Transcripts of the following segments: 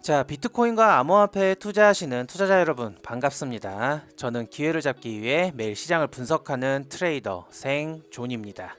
자, 비트코인과 암호화폐에 투자하시는 투자자 여러분 반갑습니다. 저는 기회를 잡기 위해 매일 시장을 분석하는 트레이더 생존입니다.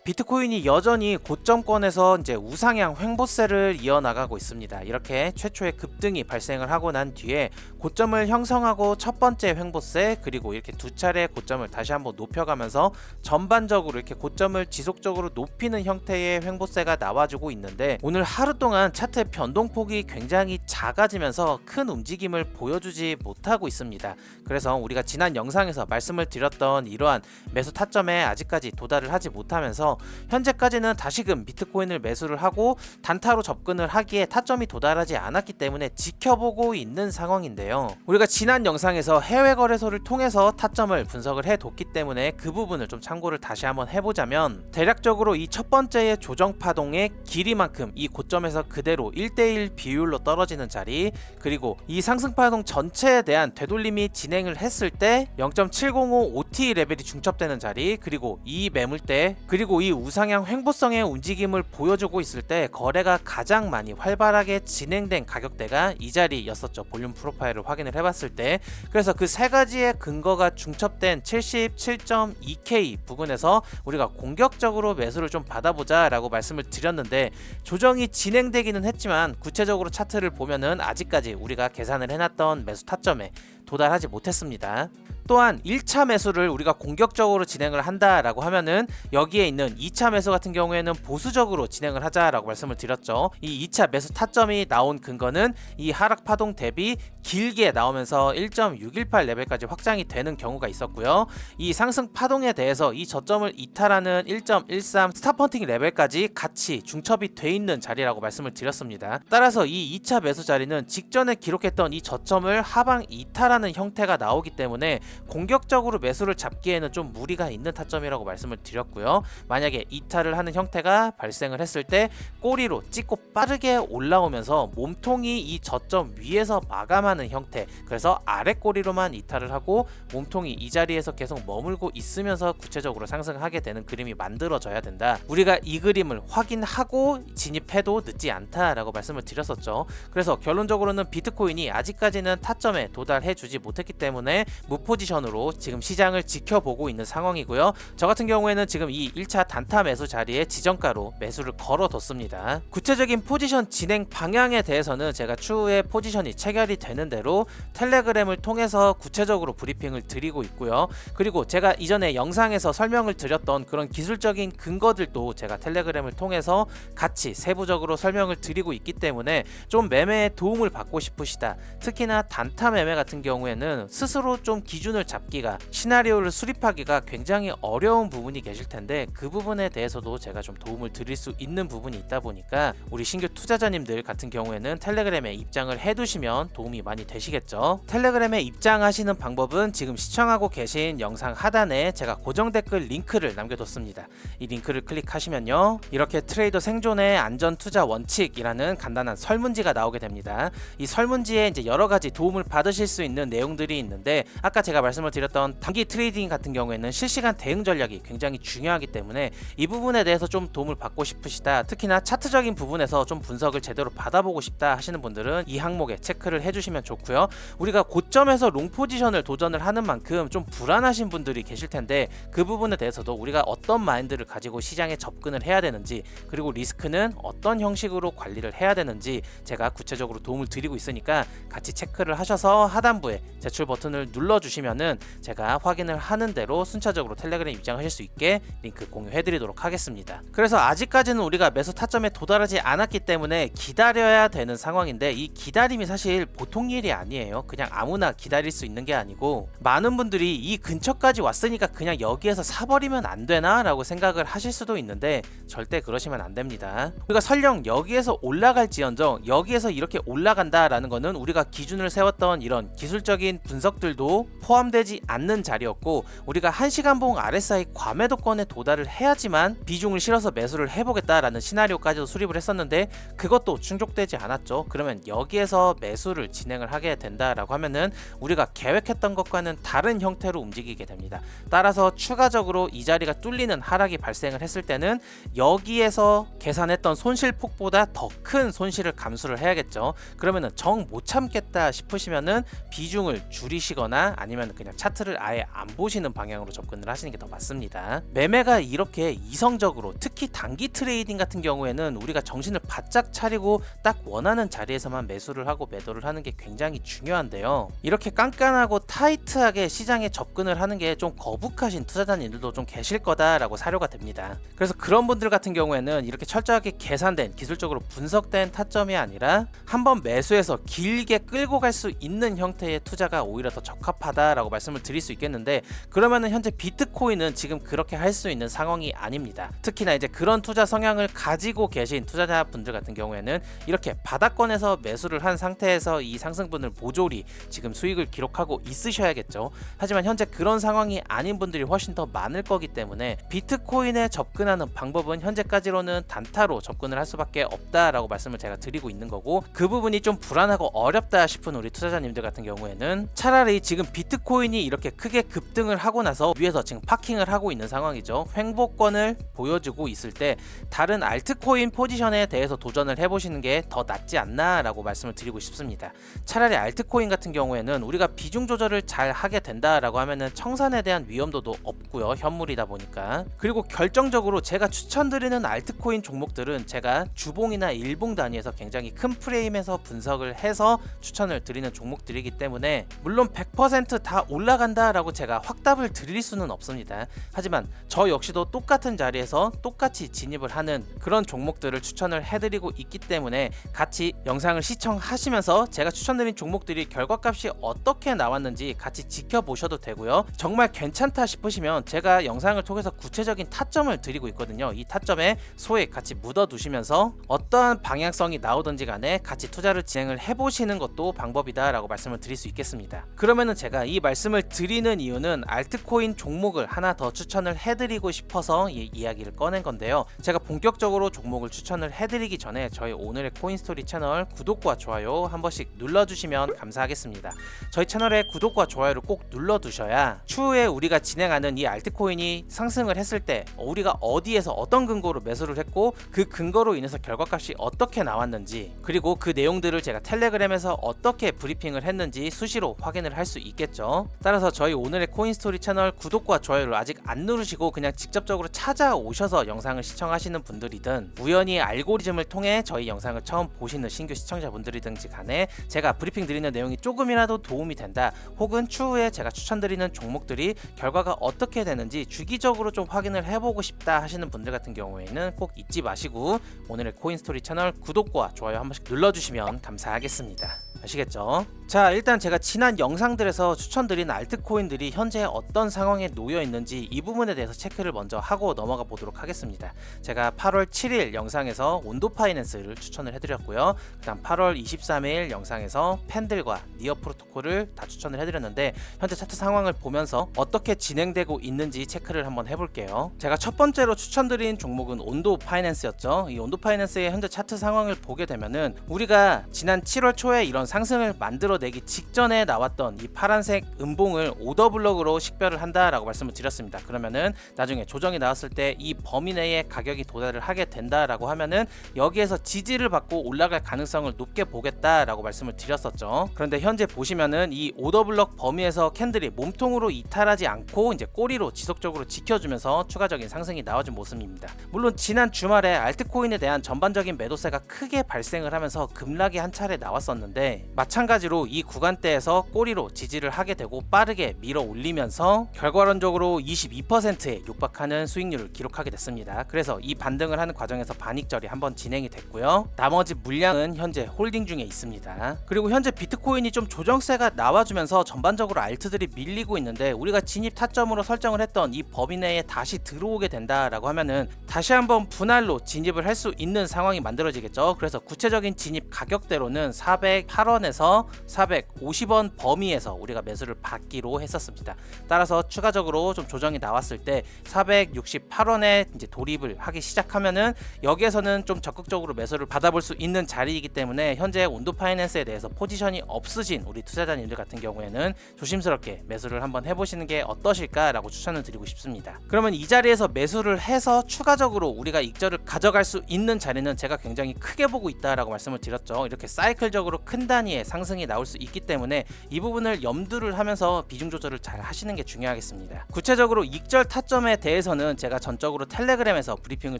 비트코인이 여전히 고점권에서 이제 우상향 횡보세를 이어나가고 있습니다. 이렇게 최초의 급등이 발생을 하고 난 뒤에 고점을 형성하고 첫 번째 횡보세, 그리고 이렇게 두 차례 고점을 다시 한번 높여가면서 전반적으로 이렇게 고점을 지속적으로 높이는 형태의 횡보세가 나와주고 있는데, 오늘 하루 동안 차트의 변동폭이 굉장히 작아지면서 큰 움직임을 보여주지 못하고 있습니다. 그래서 우리가 지난 영상에서 말씀을 드렸던 이러한 매수 타점에 아직까지 도달을 하지 못하면서 현재까지는 다시금 비트코인을 매수를 하고 단타로 접근을 하기에 타점이 도달하지 않았기 때문에 지켜보고 있는 상황인데요. 우리가 지난 영상에서 해외 거래소를 통해서 타점을 분석을 해뒀기 때문에 그 부분을 좀 참고를 다시 한번 해보자면, 대략적으로 이 첫 번째의 조정 파동의 길이만큼 이 고점에서 그대로 1대1 비율로 떨어지는 자리, 그리고 이 상승 파동 전체에 대한 되돌림이 진행을 했을 때 0.705 OT 레벨이 중첩되는 자리, 그리고 이 매물대, 그리고 이 우상향 횡보성의 움직임을 보여주고 있을 때 거래가 가장 많이 활발하게 진행된 가격대가 이 자리였었죠. 볼륨 프로파일을 확인을 해봤을 때. 그래서 그 세 가지의 근거가 중첩된 77.2K 부근에서 우리가 공격적으로 매수를 좀 받아보자 라고 말씀을 드렸는데, 조정이 진행되기는 했지만 구체적으로 차트를 보면은 아직까지 우리가 계산을 해놨던 매수 타점에 도달하지 못했습니다. 또한 1차 매수를 우리가 공격적으로 진행을 한다라고 하면은 여기에 있는 2차 매수 같은 경우에는 보수적으로 진행을 하자라고 말씀을 드렸죠. 이 2차 매수 타점이 나온 근거는 이 하락 파동 대비 길게 나오면서 1.618 레벨까지 확장이 되는 경우가 있었고요. 이 상승 파동에 대해서 이 저점을 이탈하는 1.13 스탑펀팅 레벨까지 같이 중첩이 돼 있는 자리라고 말씀을 드렸습니다. 따라서 이 2차 매수 자리는 직전에 기록했던 이 저점을 하방 이탈하는 형태가 나오기 때문에 공격적으로 매수를 잡기에는 좀 무리가 있는 타점이라고 말씀을 드렸고요. 만약에 이탈을 하는 형태가 발생을 했을 때 꼬리로 찍고 빠르게 올라오면서 몸통이 이 저점 위에서 마감하는 형태, 그래서 아래 꼬리로만 이탈을 하고 몸통이 이 자리에서 계속 머물고 있으면서 구체적으로 상승하게 되는 그림이 만들어져야 된다. 우리가 이 그림을 확인하고 진입해도 늦지 않다라고 말씀을 드렸었죠. 그래서 결론적으로는 비트코인이 아직까지는 타점에 도달해 주지 못했기 때문에 무포지션으로 지금 시장을 지켜보고 있는 상황이고요. 저 같은 경우에는 지금 이 1차 단타 매수 자리에 지정가로 매수를 걸어뒀습니다. 구체적인 포지션 진행 방향에 대해서는 제가 추후에 포지션이 체결이 되는 대로 텔레그램을 통해서 구체적으로 브리핑을 드리고 있고요. 그리고 제가 이전에 영상에서 설명을 드렸던 그런 기술적인 근거들도 제가 텔레그램을 통해서 같이 세부적으로 설명을 드리고 있기 때문에 좀 매매에 도움을 받고 싶으시다, 특히나 단타 매매 같은 경우에는 스스로 좀 기준을 잡기가, 시나리오를 수립하기가 굉장히 어려운 부분이 계실 텐데, 그 부분에 대해서도 제가 좀 도움을 드릴 수 있는 부분이 있다 보니까 우리 신규 투자자님들 같은 경우에는 텔레그램에 입장을 해두시면 도움이 많이 되시겠죠. 텔레그램에 입장하시는 방법은 지금 시청하고 계신 영상 하단에 제가 고정 댓글 링크를 남겨뒀습니다. 이 링크를 클릭하시면요, 이렇게 트레이더 생존의 안전 투자 원칙이라는 간단한 설문지가 나오게 됩니다. 이 설문지에 이제 여러 가지 도움을 받으실 수 있는 내용들이 있는데, 아까 제가 말씀을 드렸던 단기 트레이딩 같은 경우에는 실시간 대응 전략이 굉장히 중요하기 때문에 이 부분에 대해서 좀 도움을 받고 싶으시다, 특히나 차트적인 부분에서 좀 분석을 제대로 받아보고 싶다 하시는 분들은 이 항목에 체크를 해주시면 좋고요. 우리가 고점에서 롱 포지션을 도전을 하는 만큼 좀 불안하신 분들이 계실 텐데, 그 부분에 대해서도 우리가 어떤 마인드를 가지고 시장에 접근을 해야 되는지, 그리고 리스크는 어떤 형식으로 관리를 해야 되는지 제가 구체적으로 도움을 드리고 있으니까 같이 체크를 하셔서 하단부에 제출 버튼을 눌러주시면은 제가 확인을 하는 대로 순차적으로 텔레그램 입장하실 수 있게 링크 공유해드리도록 하겠습니다. 그래서 아직까지는 우리가 매수 타점에 도달하지 않았기 때문에 기다려야 되는 상황인데, 이 기다림이 사실 보통 일이 아니에요. 그냥 아무나 기다릴 수 있는 게 아니고, 많은 분들이 이 근처까지 왔으니까 그냥 여기에서 사버리면 안 되나 라고 생각을 하실 수도 있는데, 절대 그러시면 안 됩니다. 우리가 설령 여기에서 올라갈지언정 여기에서 이렇게 올라간다 라는 거는 우리가 기준을 세웠던 이런 기술적인 분석들도 포함 포함되지 않는 자리였고, 우리가 1시간봉 RSI 과매도권에 도달을 해야지만 비중을 실어서 매수를 해보겠다라는 시나리오까지도 수립을 했었는데 그것도 충족되지 않았죠. 그러면 여기에서 매수를 진행을 하게 된다라고 하면은 우리가 계획했던 것과는 다른 형태로 움직이게 됩니다. 따라서 추가적으로 이 자리가 뚫리는 하락이 발생을 했을 때는 여기에서 계산했던 손실폭보다 더 큰 손실을 감수를 해야겠죠. 그러면은 정 못 참겠다 싶으시면은 비중을 줄이시거나 아니면 그냥 차트를 아예 안 보시는 방향으로 접근을 하시는 게 더 맞습니다. 매매가 이렇게 이성적으로, 특히 단기 트레이딩 같은 경우에는 우리가 정신을 바짝 차리고 딱 원하는 자리에서만 매수를 하고 매도를 하는 게 굉장히 중요한데요. 이렇게 깐깐하고 타이트하게 시장에 접근을 하는 게 좀 거북하신 투자자님들도 좀 계실 거다라고 사료가 됩니다. 그래서 그런 분들 같은 경우에는 이렇게 철저하게 계산된, 기술적으로 분석된 타점이 아니라 한번 매수해서 길게 끌고 갈 수 있는 형태의 투자가 오히려 더 적합하다라고 말씀을 드릴 수 있겠는데, 그러면은 현재 비트코인은 지금 그렇게 할 수 있는 상황이 아닙니다. 특히나 이제 그런 투자 성향을 가지고 계신 투자자분들 같은 경우에는 이렇게 바닥권에서 매수를 한 상태에서 이 상승분을 모조리 지금 수익을 기록하고 있으셔야겠죠. 하지만 현재 그런 상황이 아닌 분들이 훨씬 더 많을 거기 때문에 비트코인에 접근하는 방법은 현재까지로는 단타로 접근을 할 수밖에 없다라고 말씀을 제가 드리고 있는 거고, 그 부분이 좀 불안하고 어렵다 싶은 우리 투자자님들 같은 경우에는 차라리 지금 비트코인이 이렇게 크게 급등을 하고 나서 위에서 지금 파킹을 하고 있는 상황이죠. 횡보권을 보여주고 있을 때 다른 알트코인 포지션에 대해서 도전을 해보시는 게 더 낫지 않나 라고 말씀을 드리고 싶습니다. 차라리 알트코인 같은 경우에는 우리가 비중 조절을 잘 하게 된다라고 하면은 청산에 대한 위험도도 없고요, 현물이다 보니까. 그리고 결정적으로 제가 추천드리는 알트코인 종목들은 제가 주봉이나 일봉 단위에서 굉장히 큰 프레임에서 분석을 해서 추천을 드리는 종목들이기 때문에 물론 100% 다 올라간다라고 제가 확답을 드릴 수는 없습니다. 하지만 저 역시도 똑같은 자리에서 똑같이 진입을 하는 그런 종목들을 추천을 해드리고 있기 때문에 같이 영상을 시청하시면서 제가 추천드린 종목들이 결과값이 어떻게 나왔는지 같이 지켜보셔도 되고요. 정말 괜찮다 싶으시면 제가 영상을 통해서 구체적인 타점을 드리고 있거든요. 이 타점에 소액 같이 묻어두시면서 어떠한 방향성이 나오든지 간에 같이 투자를 진행을 해보시는 것도 방법이다 라고 말씀을 드릴 수 있겠습니다. 그러면은 제가 이 말씀을 드리는 이유는 알트코인 종목을 하나 더 추천을 해드리고 싶어서 이 이야기를 꺼낸 건데요. 제가 본격적으로 종목을 추천을 해드리기 전에 저희 오늘의 코인스토리 채널 구독과 좋아요 한 번씩 눌러주시면 감사하겠습니다. 저희 채널에 구독과 좋아요를 꼭 눌러두셔야 추후에 우리가 진행하는 이 알트코인이 상승을 했을 때 우리가 어디에서 어떤 근거로 매수를 했고 그 근거로 인해서 결과값이 어떻게 나왔는지, 그리고 그 내용들을 제가 텔레그램에서 어떻게 브리핑을 했는지 수시로 확인을 할 수 있겠죠. 따라서 저희 오늘의 코인스토리 채널 구독과 좋아요를 아직 안 누르시고 그냥 직접적으로 찾아오셔서 영상을 시청하시는 분들이든 우연히 알고리즘을 통해 저희 영상을 처음 보시는 신규 시청자분들이든지 간에 제가 브리핑 드리는 내용이 조금이라도 도움이 된다, 혹은 추후에 제가 추천드리는 종목들이 결과가 어떻게 되는지 주기적으로 좀 확인을 해보고 싶다 하시는 분들 같은 경우에는 꼭 잊지 마시고 오늘의 코인스토리 채널 구독과 좋아요 한 번씩 눌러주시면 감사하겠습니다. 아시겠죠? 자, 일단 제가 지난 영상들에서 추천드린 알트코인들이 현재 어떤 상황에 놓여 있는지 이 부분에 대해서 체크를 먼저 하고 넘어가 보도록 하겠습니다. 제가 8월 7일 영상에서 온도 파이낸스를 추천을 해드렸고요. 그 다음 8월 23일 영상에서 팬들과 니어 프로토콜을 다 추천을 해드렸는데 현재 차트 상황을 보면서 어떻게 진행되고 있는지 체크를 한번 해볼게요. 제가 첫 번째로 추천드린 종목은 온도 파이낸스였죠. 이 온도 파이낸스의 현재 차트 상황을 보게 되면은 우리가 지난 7월 초에 이런 상승을 만들어내기 직전에 나왔던 이 파란색 음봉을 오더블럭으로 식별을 한다라고 말씀을 드렸습니다. 그러면은 나중에 조정이 나왔을 때 이 범위 내에 가격이 도달을 하게 된다라고 하면은 여기에서 지지를 받고 올라갈 가능성을 높게 보겠다라고 말씀을 드렸었죠. 그런데 현재 보시면은 이 오더블럭 범위에서 캔들이 몸통으로 이탈하지 않고 이제 꼬리로 지속적으로 지켜주면서 추가적인 상승이 나와준 모습입니다. 물론 지난 주말에 알트코인에 대한 전반적인 매도세가 크게 발생을 하면서 급락이 한 차례 나왔었는데 마찬가지로 이 구간대에서 꼬리로 지지를 하게 되고 빠르게 밀어 올리면서 결과론적으로 22%에 육박하는 수익률을 기록하게 됐습니다. 그래서 이 반등을 하는 과정에서 반익절이 한번 진행이 됐고요. 나머지 물량은 현재 홀딩 중에 있습니다. 그리고 현재 비트코인이 좀 조정세가 나와주면서 전반적으로 알트들이 밀리고 있는데 우리가 진입 타점으로 설정을 했던 이 범위 내에 다시 들어오게 된다라고 하면은 다시 한번 분할로 진입을 할 수 있는 상황이 만들어지겠죠. 그래서 구체적인 진입 가격대로는 408원에서 450원 범위에서 우리가 매수를 받기로 했었습니다. 따라서 추가적으로 좀 조정이 나왔을 때 468원에 이제 돌입을 하기 시작하면은 여기에서는 좀 적극적으로 매수를 받아볼 수 있는 자리이기 때문에 현재 온도 파이낸스에 대해서 포지션이 없으신 우리 투자자님들 같은 경우에는 조심스럽게 매수를 한번 해보시는 게 어떠실까라고 추천을 드리고 싶습니다. 그러면 이 자리에서 매수를 해서 추가적으로 우리가 익절을 가져갈 수 있는 자리는 제가 굉장히 크게 보고 있다라고 말씀을 드렸죠. 이렇게 사이클적으로 큰 단위의 상승이 나올 수 있기 때문에 이 부분을 염두를 하면서 비중 조절을 잘 하시는 게 중요하겠습니다. 구체적으로 익절 타점에 대해서는 제가 전적으로 텔레그램에서 브리핑을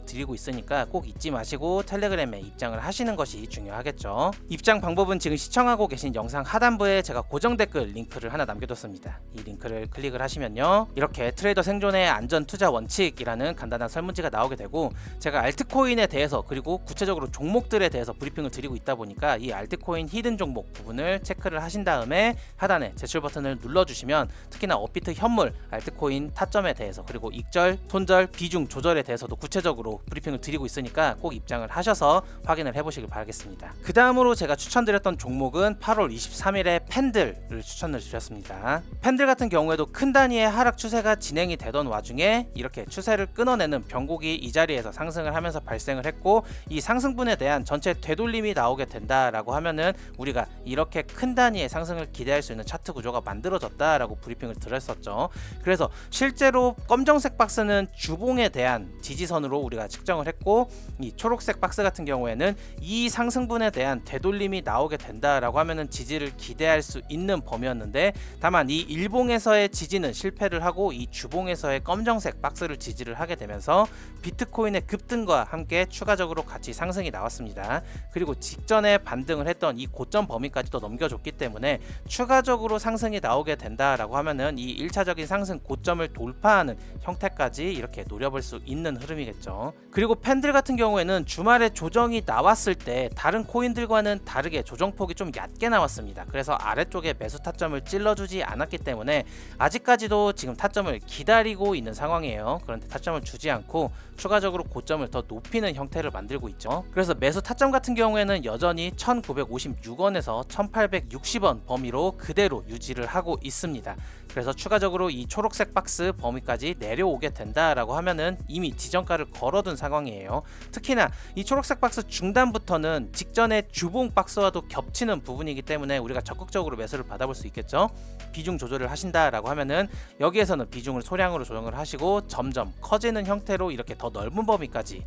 드리고 있으니까 꼭 잊지 마시고 텔레그램에 입장을 하시는 것이 중요하겠죠. 입장 방법은 지금 시청하고 계신 영상 하단부에 제가 고정 댓글 링크를 하나 남겨뒀습니다. 이 링크를 클릭을 하시면요, 이렇게 트레이더 생존의 안전 투자 원칙이라는 간단한 설문지가 나오게 되고, 제가 알트코인에 대해서 그리고 구체적으로 종목들에 대해서 브리핑을 드리고 있다 보니까 이 알트코인 히든 종목 부분을 체크를 하신 다음에 하단에 제출 버튼을 눌러주시면 특히나 업비트 현물 알트코인 타점에 대해서 그리고 익절, 손절, 비중 조절에 대해서도 구체적으로 브리핑을 드리고 있으니까 꼭 입장을 하셔서 확인을 해보시길 바라겠습니다. 그 다음으로 제가 추천드렸던 종목은 8월 23일에 펜들을 추천을 드렸습니다. 펜들 같은 경우에도 큰 단위의 하락 추세가 진행이 되던 와중에 이렇게 추세를 끊어내는 변곡이 이 자리에서 상승을 하면서 발생을 했고, 이 상승분에 대한 전체 되돌림이 나오게 된다라고 하면은 우리가 이렇게 큰 단위의 상승을 기대할 수 있는 차트 구조가 만들어졌다라고 브리핑을 드렸었죠. 그래서 실제로 검정색 박스는 주봉에 대한 지지선으로 우리가 측정을 했고, 이 초록색 박스 같은 경우에는 이 상승분에 대한 되돌림이 나오게 된다라고 하면은 지지를 기대할 수 있는 범위였는데, 다만 이 일봉에서의 지지는 실패를 하고 이 주봉에서의 검정색 박스를 지지를 하게 되면서 비트코인의 급등과 함께 추가적으로 같이 상승이 나왔습니다. 그리고 직전에 반등을 했던 이 고점 범위까지도 넘겨줬기 때문에 추가적으로 상승이 나오게 된다라고 하면은 이 1차적인 상승 고점을 돌파하는 형태까지 이렇게 노려볼 수 있는 흐름이겠죠. 그리고 펜들 같은 경우에는 주말에 조정이 나왔을 때 다른 코인들과는 다르게 조정폭이 좀 얕게 나왔습니다. 그래서 아래쪽에 매수 타점을 찔러주지 않았기 때문에 아직까지도 지금 타점을 기다리고 있는 상황이에요. 그런데 타점을 주지 않고 추가적으로 고점을 더 높이는 형태를 만들고 있죠. 그래서 매수 타점 같은 경우에는 여전히 1956원에서 1860원 범위로 그대로 유지를 하고 있습니다. 그래서 추가적으로 이 초록색 박스 범위까지 내려오게 된다라고 하면은 이미 지정가를 걸어둔 상황이에요. 특히나 이 초록색 박스 중단부터는 직전의 주봉 박스와도 겹치는 부분이기 때문에 우리가 적극적으로 매수를 받아볼 수 있겠죠. 비중 조절을 하신다라고 하면은 여기에서는 비중을 소량으로 조정을 하시고 점점 커지는 형태로 이렇게 더 넓은 범위까지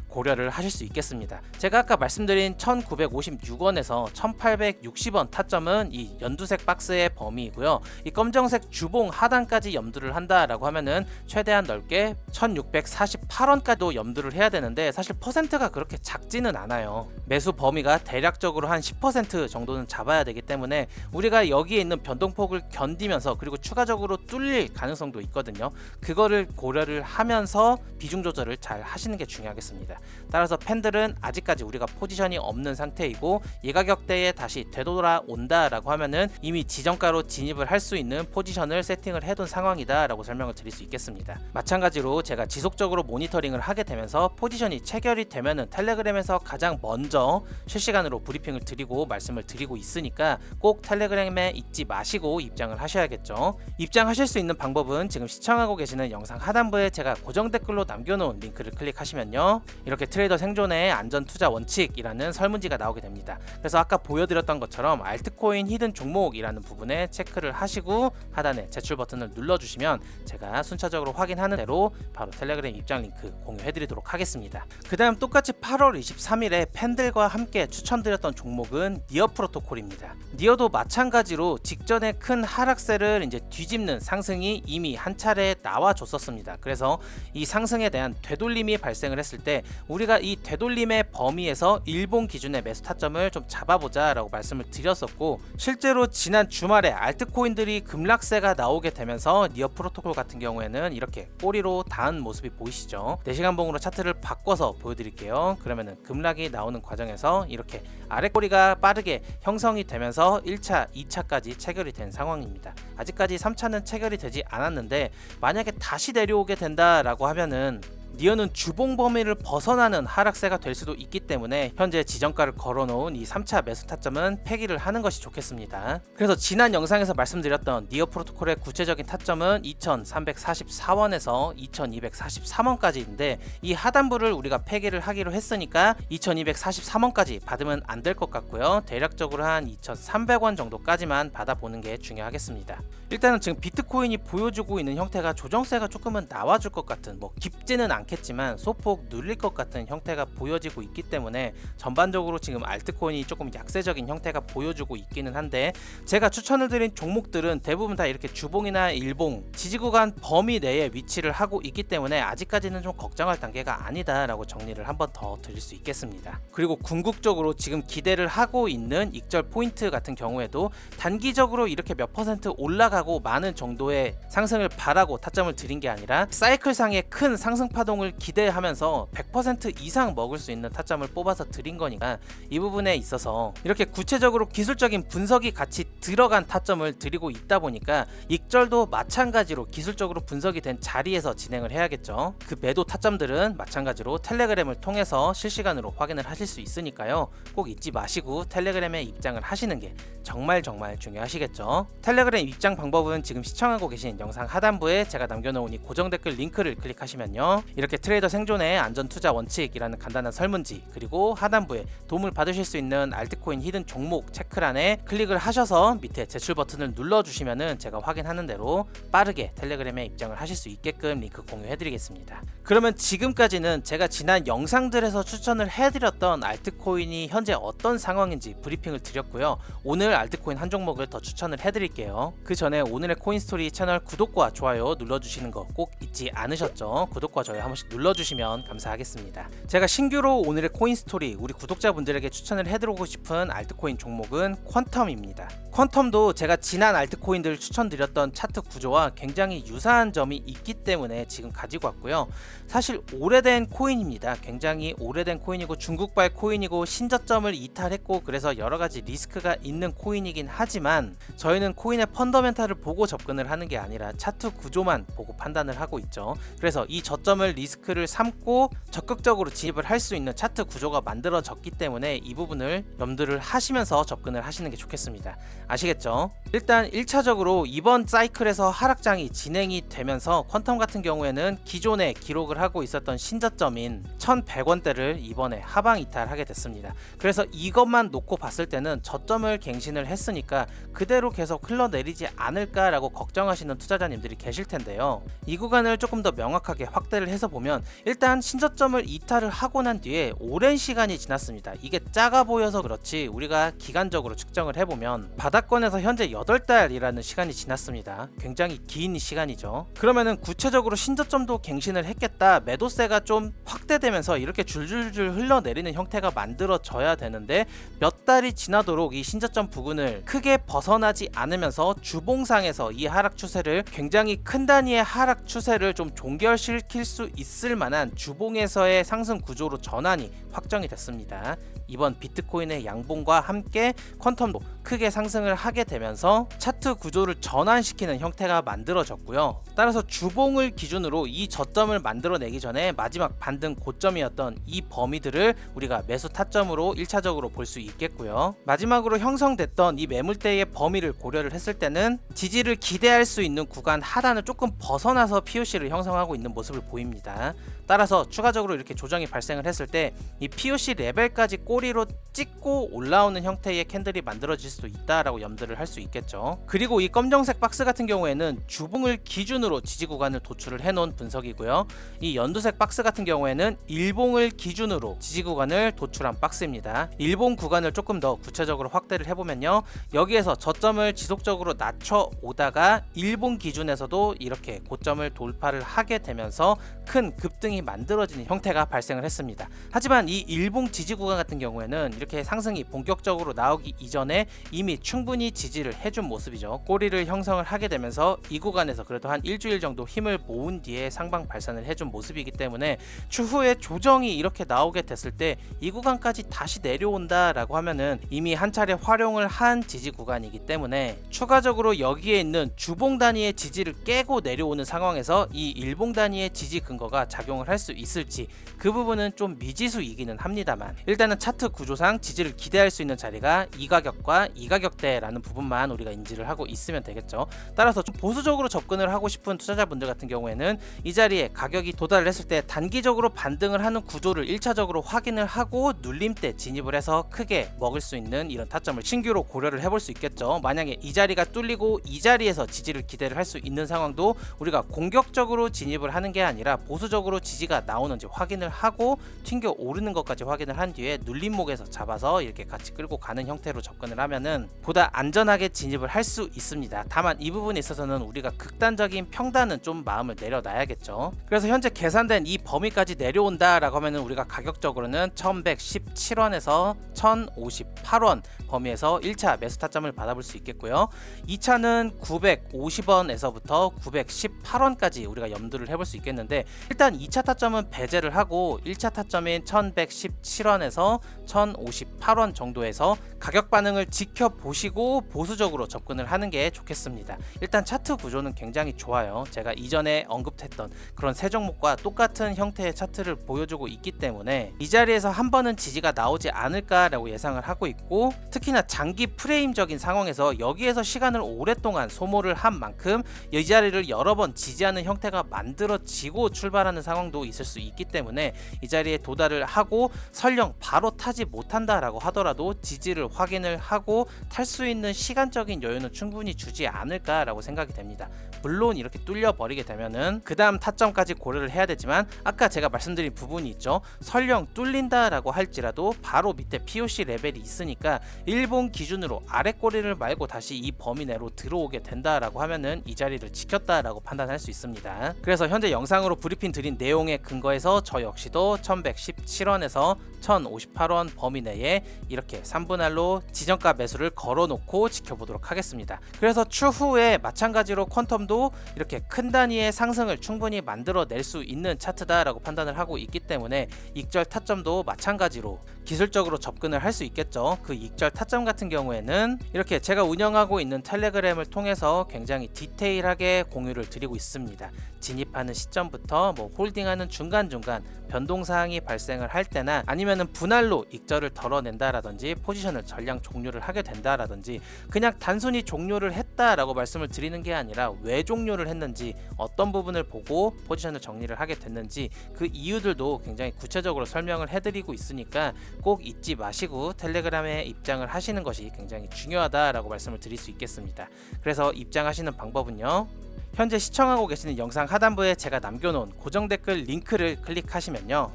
고려를 하실 수 있겠습니다. 제가 아까 말씀드린 1956원에서 1860원 타점은 이 연두색 박스의 범위이고요. 이 검정색 주봉 하단까지 염두를 한다라고 하면은 최대한 넓게 1648원까지도 염두를 해야 되는데, 사실 퍼센트가 그렇게 작지는 않아요. 매수 범위가 대략적으로 한 10% 정도는 잡아야 되기 때문에 우리가 여기에 있는 변동폭을 견디면서 그리고 추가적으로 뚫릴 가능성도 있거든요. 그거를 고려를 하면서 비중 조절을 잘 하시는 게 중요하겠습니다. 따라서 펜들은 아직까지 우리가 포지션이 없는 상태이고, 이 가격대에 다시 되돌아온다라고 하면은 이미 지정가로 진입을 할 수 있는 포지션을 세팅을 해둔 상황이다 라고 설명을 드릴 수 있겠습니다. 마찬가지로 제가 지속적으로 모니터링을 하게 되면서 포지션이 체결이 되면은 텔레그램에서 가장 먼저 실시간으로 브리핑을 드리고 말씀을 드리고 있으니까 꼭 텔레그램에 잊지 마시고 입장을 하셔야겠죠. 입장하실 수 있는 방법은 지금 시청하고 계시는 영상 하단부에 제가 고정 댓글로 남겨놓은 링크를 클릭하시면요, 이렇게 트레이더 생존의 안전 투자 원칙이라는 설문지가 나오게 됩니다. 그래서 아까 보여드렸던 것처럼 알트코인 히든 종목이라는 부분에 체크를 하시고 하단에 제출 버튼을 눌러주시면 제가 순차적으로 확인하는 대로 바로 텔레그램 입장 링크 공유해드리도록 하겠습니다. 그 다음 똑같이 8월 23일에 팬들과 함께 추천드렸던 종목은 니어 프로토콜입니다. 니어도 마찬가지로 직전에 큰 하락세를 이제 뒤집는 상승이 이미 한 차례 나와줬었습니다. 그래서 이 상승에 대한 되돌림이 발생을 했을 때 우리가 이 되돌림의 범위에서 일본 기준의 매수 타점을 좀 잡아보자 라고 말씀을 드렸었고, 실제로 지난 주말에 알트코인들이 급락세가 나오게 되면서 니어 프로토콜 같은 경우에는 이렇게 꼬리로 닿은 모습이 보이시죠. 4시간봉으로 차트를 바꿔서 보여드릴게요. 그러면은 급락이 나오는 과정에서 이렇게 아래 꼬리가 빠르게 형성이 되면서 1차, 2차까지 체결이 된 상황입니다. 아직까지 3차는 체결이 되지 않았는데 만약에 다시 내려오게 된다라고 하면은 니어는 주봉 범위를 벗어나는 하락세가 될 수도 있기 때문에 현재 지정가를 걸어놓은 이 3차 매수 타점은 폐기를 하는 것이 좋겠습니다. 그래서 지난 영상에서 말씀드렸던 니어 프로토콜의 구체적인 타점은 2344원에서 2243원까지인데 이 하단부를 우리가 폐기를 하기로 했으니까 2243원까지 받으면 안 될 것 같고요. 대략적으로 한 2300원 정도까지만 받아보는 게 중요하겠습니다. 일단은 지금 비트코인이 보여주고 있는 형태가 조정세가 조금은 나와줄 것 같은, 뭐 깊지는 않겠지만 소폭 눌릴 것 같은 형태가 보여지고 있기 때문에 전반적으로 지금 알트코인이 조금 약세적인 형태가 보여주고 있기는 한데, 제가 추천을 드린 종목들은 대부분 다 이렇게 주봉이나 일봉 지지구간 범위 내에 위치를 하고 있기 때문에 아직까지는 좀 걱정할 단계가 아니다라고 정리를 한번 더 드릴 수 있겠습니다. 그리고 궁극적으로 지금 기대를 하고 있는 익절 포인트 같은 경우에도 단기적으로 이렇게 몇 퍼센트 올라가고 많은 정도의 상승을 바라고 타점을 드린 게 아니라 사이클상의 큰 상승 파동을 기대하면서 100% 이상 먹을 수 있는 타점을 뽑아서 드린 거니까 이 부분에 있어서 이렇게 구체적으로 기술적인 분석이 같이 들어간 타점을 드리고 있다 보니까 익절도 마찬가지로 기술적으로 분석이 된 자리에서 진행을 해야겠죠. 그 매도 타점들은 마찬가지로 텔레그램을 통해서 실시간으로 확인을 하실 수 있으니까요. 꼭 잊지 마시고 텔레그램에 입장을 하시는 게 정말 중요하시겠죠. 텔레그램 입장 방법은 지금 시청하고 계신 영상 하단부에 제가 남겨놓은 이 고정 댓글 링크를 클릭하시면요, 이렇게 트레이더 생존의 안전 투자 원칙이라는 간단한 설문지, 그리고 하단부에 도움을 받으실 수 있는 알트코인 히든 종목 체크란에 클릭을 하셔서 밑에 제출 버튼을 눌러주시면은 제가 확인하는 대로 빠르게 텔레그램에 입장을 하실 수 있게끔 링크 공유해드리겠습니다. 그러면 지금까지는 제가 지난 영상들에서 추천을 해드렸던 알트코인이 현재 어떤 상황인지 브리핑을 드렸고요. 오늘 알트코인 한 종목을 더 추천을 해드릴게요. 그 전에 오늘의 코인스토리 채널 구독과 좋아요 눌러주시는 거 꼭 잊지 않으셨죠? 구독과 좋아요 한 번씩 눌러주시면 감사하겠습니다. 제가 신규로 오늘의 코인스토리 우리 구독자분들에게 추천을 해드리고 싶은 알트코인 종목은 퀀텀입니다. 퀀텀도 제가 지난 알트코인들을 추천드렸던 차트 구조와 굉장히 유사한 점이 있기 때문에 지금 가지고 왔고요. 사실 오래된 코인입니다. 굉장히 오래된 코인이고 중국발 코인이고 신저점을 이탈했고 그래서 여러가지 리스크가 있는 코인이긴 하지만 저희는 코인의 펀더멘탈을 보고 접근을 하는 게 아니라 차트 구조만 보고 판단을 하고 있죠. 그래서 이 저점을 리스크를 삼고 적극적으로 진입을 할 수 있는 차트 구조가 만들어졌기 때문에 이 부분을 염두를 하시면서 접근을 하시는 게 좋겠습니다. 아시겠죠? 일단 1차적으로 이번 사이클에서 하락장이 진행이 되면서 퀀텀 같은 경우에는 기존에 기록을 하고 있었던 신저점인 1100원대를 이번에 하방 이탈하게 됐습니다. 그래서 이것만 놓고 봤을 때는 저점을 갱신을 했으니까 그대로 계속 흘러내리지 않을까라고 걱정하시는 투자자님들이 계실 텐데요. 이 구간을 조금 더 명확하게 확대를 해서 보면 일단 신저점을 이탈을 하고 난 뒤에 오랜 시간이 지났습니다. 이게 작아 보여서 그렇지 우리가 기간적으로 측정을 해보면 바닥권에서 현재 8달이라는 시간이 지났습니다. 굉장히 긴 시간이죠. 그러면은 구체적으로 신저점도 갱신을 했겠다, 매도세가 좀 확대되면서 이렇게 줄줄줄 흘러내리는 형태가 만들어져야 되는데 몇 달이 지나도록 이 신저점 부근을 크게 벗어나지 않으면서 주봉상에서 이 하락 추세를 굉장히 큰 단위의 하락 추세를 좀 종결시킬 수 있을 만한 주봉에서의 상승 구조로 전환이 확정이 됐습니다. 이번 비트코인의 양봉과 함께 퀀텀도 크게 상승을 하게 되면서 차트 구조를 전환시키는 형태가 만들어졌고요. 따라서 주봉을 기준으로 이 저점을 만들어내기 전에 마지막 반등 고점이었던 이 범위들을 우리가 매수 타점으로 1차적으로 볼 수 있겠고요. 마지막으로 형성됐던 이 매물대의 범위를 고려를 했을 때는 지지를 기대할 수 있는 구간 하단을 조금 벗어나서 POC를 형성하고 있는 모습을 보입니다. 따라서 추가적으로 이렇게 조정이 발생을 했을 때 이 POC 레벨까지 꼬리로 찍고 올라오는 형태의 캔들이 만들어질 수도 있다라고 염두를 할 수 있겠죠. 그리고 이 검정색 박스 같은 경우에는 주봉을 기준으로 지지 구간을 도출을 해놓은 분석이고요. 이 연두색 박스 같은 경우에는 일봉을 기준으로 지지 구간을 도출한 박스입니다. 일봉 구간을 조금 더 구체적으로 확대를 해보면요, 여기에서 저점을 지속적으로 낮춰 오다가 일봉 기준에서도 이렇게 고점을 돌파를 하게 되면서 큰 급등이 만들어지는 형태가 발생을 했습니다. 하지만 이 일봉 지지 구간 같은 경우에는 이렇게 상승이 본격적으로 나오기 이전에 이미 충분히 지지를 해준 모습이죠. 꼬리를 형성을 하게 되면서 이 구간에서 그래도 한 일주일 정도 힘을 모은 뒤에 상방 발산을 해준 모습이기 때문에 추후에 조정이 이렇게 나오게 됐을 때 이 구간까지 다시 내려온다 라고 하면은 이미 한 차례 활용을 한 지지 구간이기 때문에 추가적으로 여기에 있는 주봉 단위의 지지를 깨고 내려오는 상황에서 이 일봉 단위의 지지 근거 거가 작용을 할 수 있을지 그 부분은 좀 미지수이기는 합니다만, 일단은 차트 구조상 지지를 기대할 수 있는 자리가 이 가격과 이 가격대라는 부분만 우리가 인지를 하고 있으면 되겠죠. 따라서 좀 보수적으로 접근을 하고 싶은 투자자분들 같은 경우에는 이 자리에 가격이 도달을 했을 때 단기적으로 반등을 하는 구조를 1차적으로 확인을 하고 눌림 때 진입을 해서 크게 먹을 수 있는 이런 타점을 신규로 고려를 해볼 수 있겠죠. 만약에 이 자리가 뚫리고 이 자리에서 지지를 기대를 할 수 있는 상황도 우리가 공격적으로 진입을 하는 게 아니라 보수적으로 지지가 나오는지 확인을 하고 튕겨 오르는 것까지 확인을 한 뒤에 눌림목에서 잡아서 이렇게 같이 끌고 가는 형태로 접근을 하면은 보다 안전하게 진입을 할 수 있습니다. 다만 이 부분에 있어서는 우리가 극단적인 평단은 좀 마음을 내려놔야겠죠. 그래서 현재 계산된 이 범위까지 내려온다 라고 하면은 우리가 가격적으로는 1117원에서 1058원 범위에서 1차 매수 타점을 받아볼 수 있겠고요. 2차는 950원에서부터 918원까지 우리가 염두를 해볼 수 있겠는데, 일단 2차 타점은 배제를 하고 1차 타점인 1117원에서 1058원 정도에서 가격 반응을 지켜보시고 보수적으로 접근을 하는 게 좋겠습니다. 일단 차트 구조는 굉장히 좋아요. 제가 이전에 언급했던 그런 세 종목과 똑같은 형태의 차트를 보여주고 있기 때문에 이 자리에서 한 번은 지지가 나오지 않을까라고 예상을 하고 있고, 특히나 장기 프레임적인 상황에서 여기에서 시간을 오랫동안 소모를 한 만큼 이 자리를 여러 번 지지하는 형태가 만들어지고 출발하는 상황도 있을 수 있기 때문에 이 자리에 도달을 하고 설령 바로 타지 못한다라고 하더라도 지지를 확인을 하고 탈 수 있는 시간적인 여유는 충분히 주지 않을까라고 생각이 됩니다. 물론 이렇게 뚫려 버리게 되면은 그 다음 타점까지 고려를 해야 되지만, 아까 제가 말씀드린 부분이 있죠. 설령 뚫린다라고 할지라도 바로 밑에 POC 레벨이 있으니까 일본 기준으로 아래 꼬리를 말고 다시 이 범위 내로 들어오게 된다라고 하면은 이 자리를 지켰다라고 판단할 수 있습니다. 그래서 현재 영상으로 브리핑 드린 내용에 근거해서 저 역시도 1117원에서 1058원 범위 내에 이렇게 3분할로 지정가 매수를 걸어놓고 지켜보도록 하겠습니다. 그래서 추후에 마찬가지로 퀀텀도 이렇게 큰 단위의 상승을 충분히 만들어낼 수 있는 차트다라고 판단을 하고 있기 때문에 익절 타점도 마찬가지로 기술적으로 접근을 할 수 있겠죠. 그 익절 타점 같은 경우에는 이렇게 제가 운영하고 있는 텔레그램을 통해서 굉장히 디테일하게 공유를 드리고 있습니다. 진입하는 시점부터 홀딩하는 중간중간 변동사항이 발생을 할 때나 아니면은 분할로 익절을 덜어낸다라든지 포지션을 전량 종료를 하게 된다라든지, 그냥 단순히 종료를 했다라고 말씀을 드리는 게 아니라 왜 종료를 했는지, 어떤 부분을 보고 포지션을 정리를 하게 됐는지 그 이유들도 굉장히 구체적으로 설명을 해드리고 있으니까 꼭 잊지 마시고 텔레그램에 입장을 하시는 것이 굉장히 중요하다라고 말씀을 드릴 수 있겠습니다. 그래서 입장하시는 방법은요, 현재 시청하고 계시는 영상 하단부에 제가 남겨놓은 고정 댓글 링크를 클릭하시면요,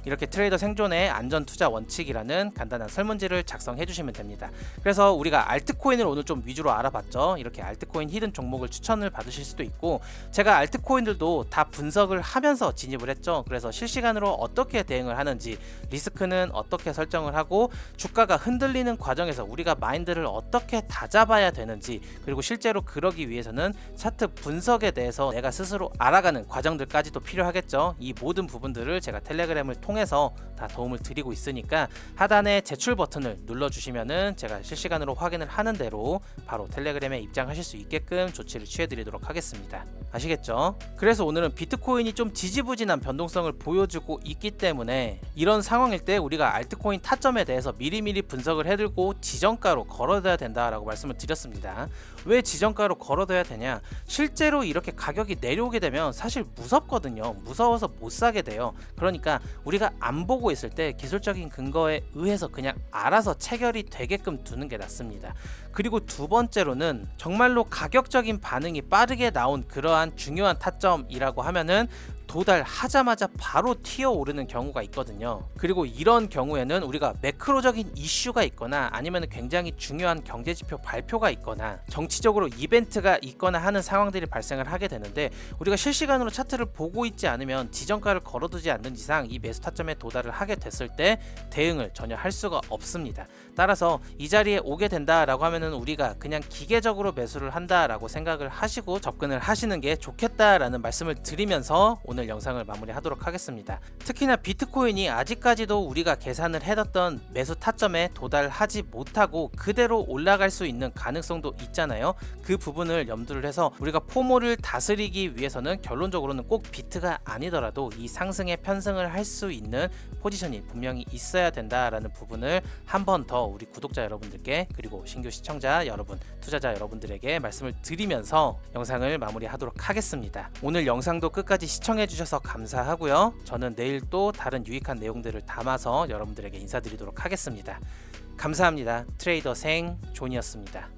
이렇게 트레이더 생존의 안전 투자 원칙이라는 간단한 설문지를 작성해 주시면 됩니다. 그래서 우리가 알트코인을 오늘 좀 위주로 알아봤죠. 이렇게 알트코인 히든 종목을 추천을 받으실 수도 있고, 제가 알트코인들도 다 분석을 하면서 진입을 했죠. 그래서 실시간으로 어떻게 대응을 하는지, 리스크는 어떻게 설정을 하고, 주가가 흔들리는 과정에서 우리가 마인드를 어떻게 다잡아야 되는지, 그리고 실제로 그러기 위해서는 차트 분석에 대해서 내가 스스로 알아가는 과정들까지도 필요하겠죠. 이 모든 부분들을 제가 텔레그램을 통해서 다 도움을 드리고 있으니까 하단에 제출 버튼을 눌러주시면은 제가 실시간으로 확인을 하는 대로 바로 텔레그램에 입장하실 수 있게끔 조치를 취해드리도록 하겠습니다. 아시겠죠? 그래서 오늘은 비트코인이 좀 지지부진한 변동성을 보여주고 있기 때문에 이런 상황일 때 우리가 알트코인 타점에 대해서 미리미리 분석을 해두고 지정가로 걸어둬야 된다라고 말씀을 드렸습니다. 왜 지정가로 걸어둬야 되냐? 실제로 이렇게 가격이 내려오게 되면 사실 무섭거든요. 무서워서 못 사게 돼요. 그러니까 우리가 안 보고 있을 때 기술적인 근거에 의해서 그냥 알아서 체결이 되게끔 두는 게 낫습니다. 그리고 두 번째로는 정말로 가격적인 반응이 빠르게 나온 그러한 중요한 타점이라고 하면은 도달하자마자 바로 튀어오르는 경우가 있거든요. 그리고 이런 경우에는 우리가 매크로적인 이슈가 있거나 아니면 굉장히 중요한 경제지표 발표가 있거나 정치적으로 이벤트가 있거나 하는 상황들이 발생을 하게 되는데, 우리가 실시간으로 차트를 보고 있지 않으면 지정가를 걸어두지 않는 이상 이 매수 타점에 도달을 하게 됐을 때 대응을 전혀 할 수가 없습니다. 따라서 이 자리에 오게 된다라고 하면은 우리가 그냥 기계적으로 매수를 한다라고 생각을 하시고 접근을 하시는 게 좋겠다라는 말씀을 드리면서 오늘 영상을 마무리하도록 하겠습니다. 특히나 비트코인이 아직까지도 우리가 계산을 해뒀던 매수 타점에 도달하지 못하고 그대로 올라갈 수 있는 가능성도 있잖아요. 그 부분을 염두를 해서 우리가 포모를 다스리기 위해서는 결론적으로는 꼭 비트가 아니더라도 이 상승에 편승을 할 수 있는 포지션이 분명히 있어야 된다라는 부분을 한 번 더 우리 구독자 여러분들께, 그리고 신규 시청자 여러분, 투자자 여러분들에게 말씀을 드리면서 영상을 마무리하도록 하겠습니다. 오늘 영상도 끝까지 시청해 주셔서 감사하고요. 저는 내일 또 다른 유익한 내용들을 담아서 여러분들에게 인사드리도록 하겠습니다. 감사합니다. 트레이더 생 존이었습니다.